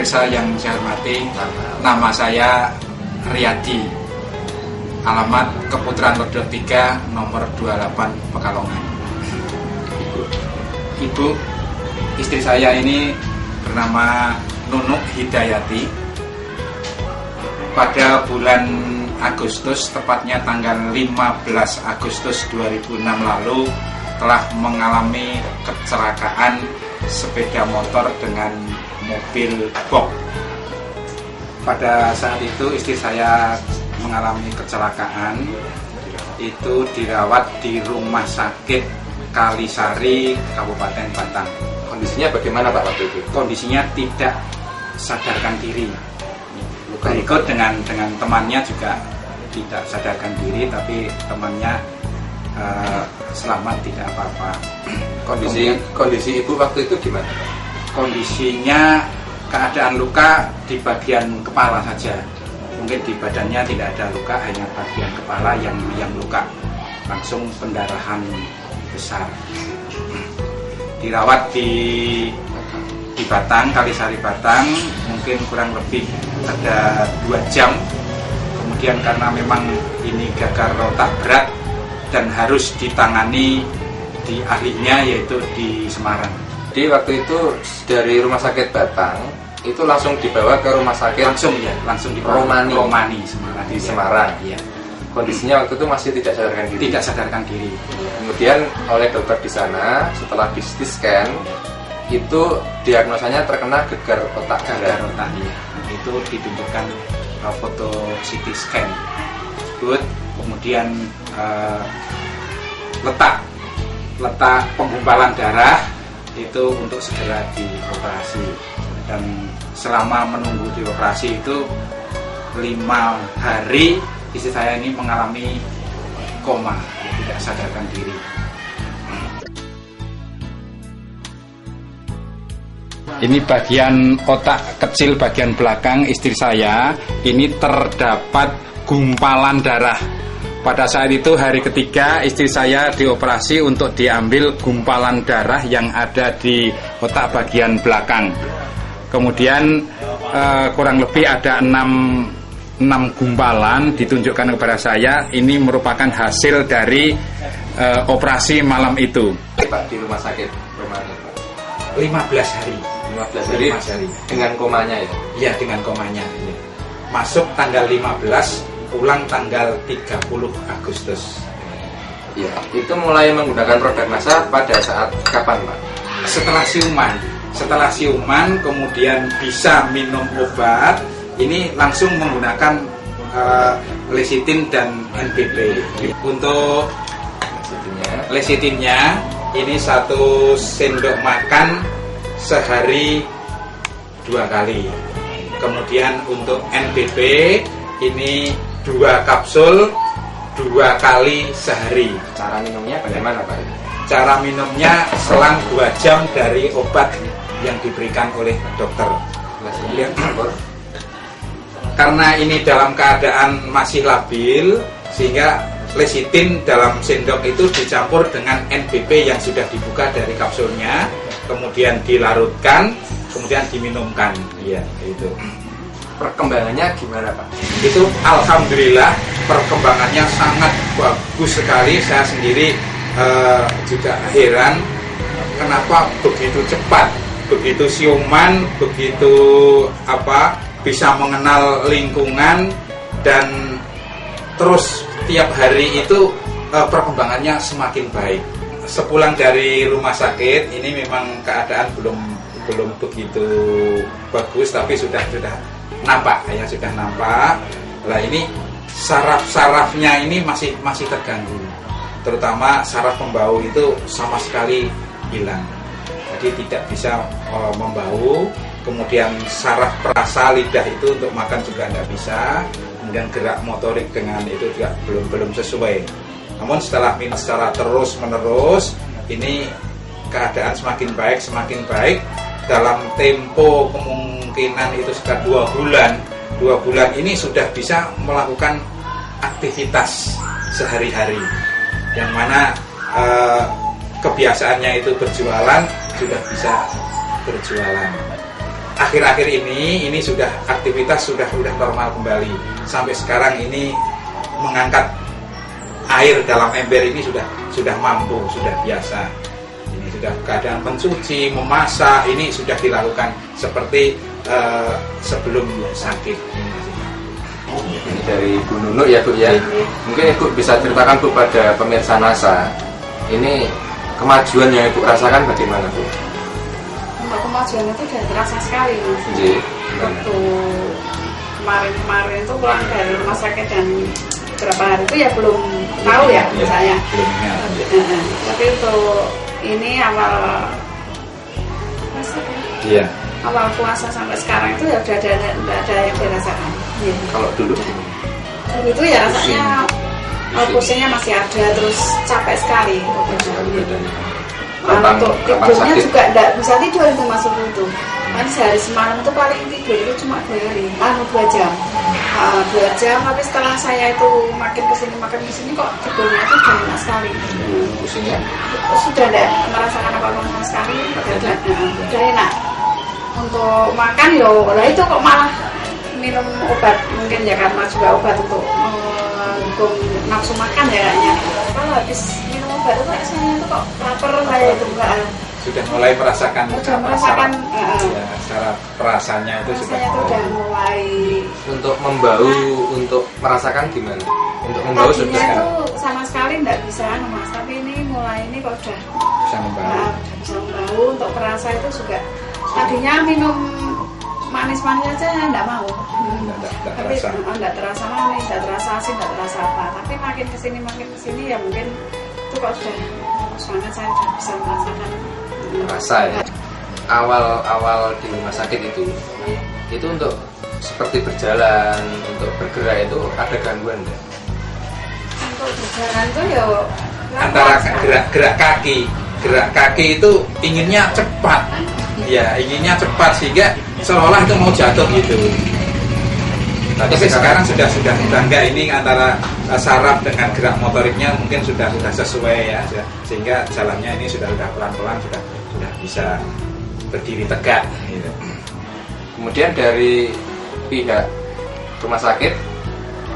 pemirsa yang saya hormati, nama saya Riyadi, alamat Keputaran Lodo 3, nomor 28 Pekalongan. Ibu, istri saya ini bernama Nunuk Hidayati. Pada bulan Agustus, tepatnya tanggal 15 Agustus 2006 lalu, telah mengalami kecelakaan sepeda motor dengan mobil box. Pada saat itu istri saya mengalami kecelakaan, itu dirawat di Rumah Sakit Kalisari, Kabupaten Batang. Kondisinya bagaimana Pak waktu itu? Kondisinya tidak sadarkan diri. Berikut dengan temannya juga tidak sadarkan diri, tapi temannya selamat, tidak apa-apa. Kondisi ibu waktu itu gimana? Kondisinya keadaan luka di bagian kepala saja. Mungkin di badannya tidak ada luka, hanya bagian kepala yang luka. Langsung pendarahan besar. Dirawat di Batang, Kalisari Batang, mungkin kurang lebih ada 2 jam. Kemudian karena memang ini gagal otak berat dan harus ditangani di ahlinya, yaitu di Semarang. Jadi waktu itu dari Rumah Sakit Batang itu langsung dibawa ke Rumah Sakit langsung di Romani Semarang. Di Semarang. Iya. Kondisinya waktu itu masih tidak sadarkan diri. Tidak sadarkan diri. Kemudian oleh dokter di sana, setelah di CT scan, itu diagnosanya terkena gegar otak. Gegar otak, iya. Itu ditunjukkan foto CT scan. Kemudian letak penggumpalan darah itu untuk segera dioperasi. Dan selama menunggu dioperasi itu 5 hari istri saya ini mengalami koma, tidak sadarkan diri. Ini bagian otak kecil bagian belakang istri saya, ini terdapat gumpalan darah. Pada saat itu hari ketiga istri saya dioperasi untuk diambil gumpalan darah yang ada di otak bagian belakang. Kemudian kurang lebih ada 6 gumpalan ditunjukkan kepada saya. Ini merupakan hasil dari operasi malam itu. Pak, di rumah sakit Romani, Pak. 15 hari. 15 hari dengan komanya ya? Iya, dengan komanya. Ya. Masuk tanggal 15, pulang tanggal 30 Agustus. Iya. Itu mulai menggunakan roda massa pada saat kapan, Pak? Setelah siuman, kemudian bisa minum obat. Ini langsung menggunakan lecitin dan NPP. Untuk lecitinnya ini 1 sendok makan sehari 2 kali. Kemudian untuk NPP ini 2 kapsul 2 kali sehari. Cara minumnya bagaimana Pak? Cara minumnya selang 2 jam dari obat yang diberikan oleh dokter. Karena ini dalam keadaan masih labil, sehingga lecitin dalam sendok itu dicampur dengan NPP yang sudah dibuka dari kapsulnya, kemudian dilarutkan, kemudian diminumkan. Iya, itu. Perkembangannya gimana Pak? Itu alhamdulillah perkembangannya sangat bagus sekali. Saya sendiri juga heran kenapa begitu cepat, begitu siuman, begitu bisa mengenal lingkungan, dan terus tiap hari itu perkembangannya semakin baik. Sepulang dari rumah sakit ini memang keadaan belum begitu bagus, tapi sudah nampak, sudah nampak. Lah ini saraf-sarafnya ini masih terganggu, terutama saraf pembau itu sama sekali hilang, jadi tidak bisa membau. Kemudian saraf perasa lidah itu untuk makan juga tidak bisa. Kemudian gerak motorik dengan itu juga belum sesuai. Namun setelah terus menerus, ini keadaan semakin baik. Dalam tempo kemungkinan itu sekitar 2 bulan. 2 bulan ini sudah bisa melakukan aktivitas sehari-hari, yang mana kebiasaannya itu berjualan, sudah bisa berjualan. akhir-akhir ini sudah aktivitas sudah normal kembali. Sampai sekarang ini mengangkat air dalam ember ini sudah mampu, sudah biasa. Ini sudah keadaan mencuci, memasak ini sudah dilakukan seperti sebelum sakit. Ini dari Bu Nunuk ya Bu ya. Mungkin Ibu bisa ceritakan Bu pada pemirsa NASA, ini kemajuan yang Ibu rasakan bagaimana Bu? Untuk kemajuan itu sudah terasa sekali Mas. Jadi, Waktu kemarin itu pulang dari rumah sakit dan beberapa hari itu ya belum tahu ya saya. Belum ingat. Tapi untuk ini awal Iya. awal puasa sampai sekarang itu ya udah ada yang dirasakan. Iya. kalau dulu Itu ya rasanya pusingnya masih ada, terus capek sekali. Untuk tidurnya sakit? juga enggak bisa tidur itu masuk itu. Kan sehari semalam itu paling tidur itu cuma 2 jam. 2 jam, tapi setelah saya itu makin kesini kok tidurnya itu udah enak sekali. pusingnya Sudah tidak merasakan apa-apa sama sekali, udah enak. Untuk makan lah itu kok malah minum obat, mungkin ya karena juga obat untuk mendukung nafsu makan ya kayaknya. Kalau habis minum obat itu rasanya itu kok lapar saya itu enggak. Sudah mulai merasakan Sudah merasakan ya, secara perasanya itu sudah rasanya itu udah mulai. untuk membau, untuk merasakan gimana? Untuk membau Tadinya sudah itu sama sekali enggak bisa Mas, tapi ini mulai ini kok udah bisa membau. udah bisa membau. Untuk perasa itu juga tadinya minum manis-manis aja enggak mau. Tidak Tapi terasa. enggak terasa manis, enggak terasa asin, enggak terasa apa. Tapi makin kesini ya mungkin itu kok sudah soalnya saya sudah bisa merasakan. merasa ya. Awal di rumah sakit itu untuk seperti berjalan, untuk bergerak itu ada gangguan enggak? Untuk berjalan tuh ya Antara gerak kaki itu inginnya cepat, ya inginnya cepat sehingga seolah itu mau jatuh gitu. Tapi sekarang sudah enggak, ini antara saraf dengan gerak motoriknya mungkin sudah sesuai ya, sehingga jalannya ini sudah pelan-pelan sudah bisa berdiri tegak gitu. Kemudian dari pihak rumah sakit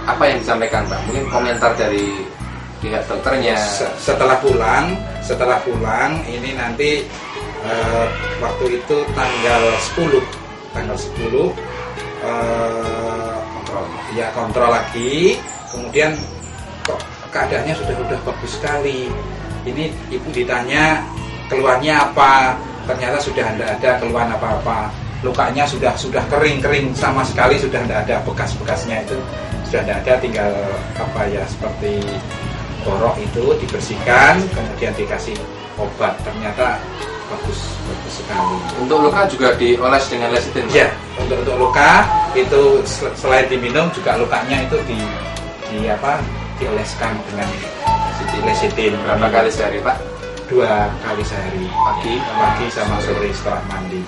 apa yang disampaikan Pak? Mungkin komentar dari pihak dokternya. Setelah pulang ini nanti waktu itu tanggal 10 kontrol lagi, kemudian kok keadaannya sudah bagus sekali. Ini ibu ditanya keluarnya apa, ternyata sudah tidak ada keluhan apa-apa. Lukanya sudah kering sama sekali, sudah tidak ada bekas-bekasnya, itu sudah tidak ada, tinggal seperti borok itu dibersihkan, kemudian dikasih obat, ternyata bagus sekali. Untuk luka juga dioles dengan lecithin. Ya, untuk luka itu selain diminum juga lukanya itu dioleskan dengan lecithin. Berapa kali sehari Pak? 2 kali sehari, pagi sama sore setelah mandi.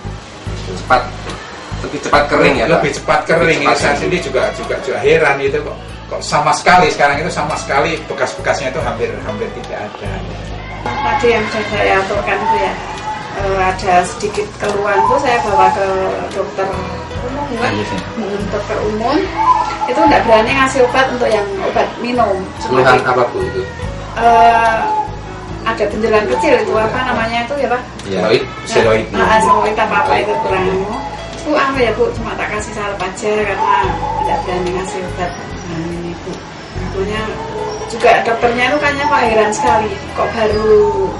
Lebih cepat kering ya Pak? Lebih cepat kering. Saya sendiri juga heran itu kok sama sekali sekarang itu sama sekali bekas-bekasnya itu hampir tidak ada. Tadi yang sudah saya aturkan itu ya, ada sedikit keluhan tuh saya bawa ke dokter umum kan, dokter umum itu nggak berani ngasih obat untuk yang obat minum. Keluhan apa Bu itu? Ada benjolan kecil itu apa namanya itu ya Pak? Steroid. Steroid apa itu kurang. Bu ya Bu, cuma tak kasih salep aja karena tidak berani ngasih obat. Nah ini Bu, tentunya juga dokternya itu kayaknya Pak heran sekali, kok baru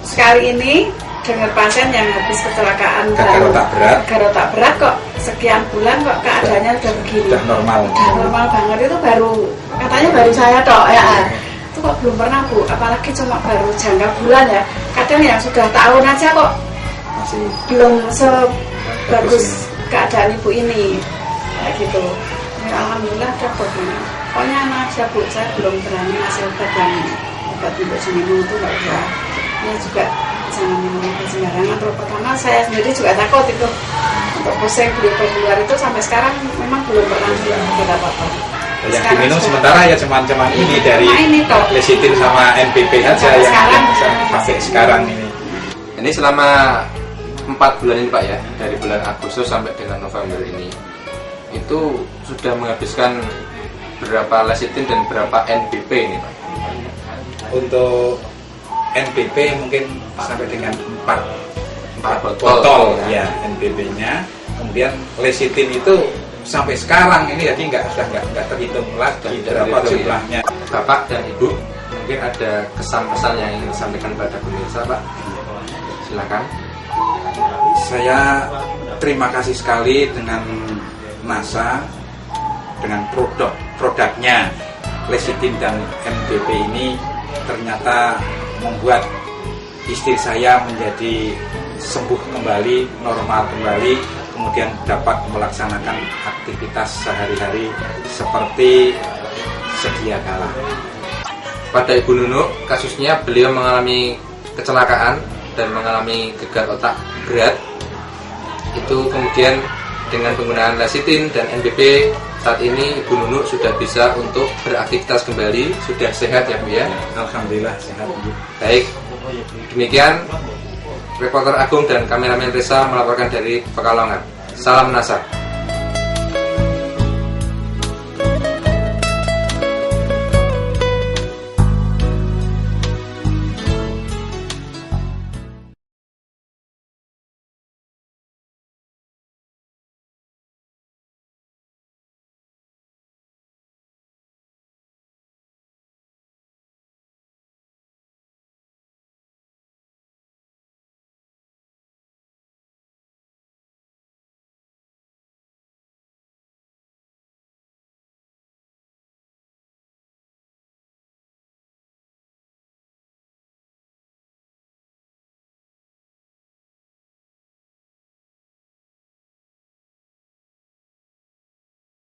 sekali ini dengar pasien yang habis kecelakaan gagal otak berat kok sekian bulan kok keadaannya udah begini. Udah normal Banget itu katanya baru saya tok ya. Itu kok belum pernah Bu, apalagi cuma baru jangka bulan ya. Kadang yang sudah tahun aja kok masih belum sebagus keadaan ibu ini kayak gitu. Ya, alhamdulillah dapat. Pokoknya anak aja Bu, saya belum berani ngasih obat untuk minum itu nggak usah. Ini juga jangan minum obat sembarangan. Pertama saya sendiri juga takut itu untuk pusing beli obat luar itu sampai sekarang memang belum pernah obat apa-apa. Yang diminum sementara ya cuman ini dari lecithin sama NPP aja yang sampai sekarang ini. Ini selama 4 bulan ini Pak ya, dari bulan Agustus sampai dengan November ini, itu sudah menghabiskan berapa lecitin dan berapa NBP ini Pak? Untuk NBP mungkin sampai dengan 4 botol, botol ya NBP-nya. Kemudian lecitin itu sampai sekarang ini jadi nggak terhitung lagi berapa jumlahnya. Bapak dan Ibu, mungkin ada kesan-pesan yang ingin disampaikan pada pemirsa Pak, silakan. Saya terima kasih sekali dengan NASA, dengan produknya lecitin dan NBP ini ternyata membuat istri saya menjadi sembuh kembali, normal kembali, kemudian dapat melaksanakan aktivitas sehari-hari seperti sedia kala. Pada Ibu Nunuk, kasusnya beliau mengalami kecelakaan dan mengalami gagal otak berat. Itu kemudian dengan penggunaan lecitin dan NBP, saat ini Ibu Nunuk sudah bisa untuk beraktivitas kembali, sudah sehat ya Bu ya? Alhamdulillah sehat Bu. Baik, demikian reporter Agung dan kameramen Reza melaporkan dari Pekalongan. Salam NASA.